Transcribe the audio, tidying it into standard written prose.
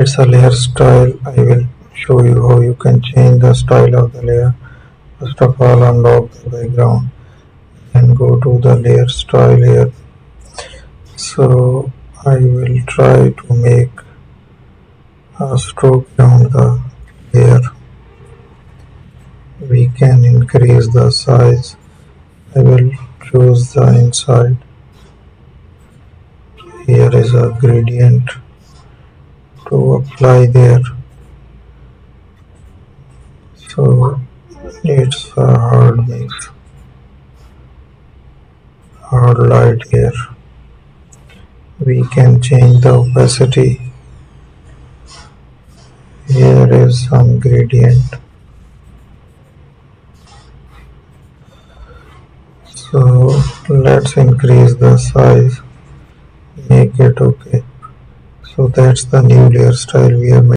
It's a layer style. I will show you how you can change the style of the layer. First of all, unlock the background and go to the layer style here. So I will try to make a stroke around the layer. We can increase the size. I will choose the inside. Here is a gradient to apply there. So it's a hard mix, hard light here. We can change the opacity. Here is some gradient. So let's increase the size, make it okay. So that's the new layer style we have made.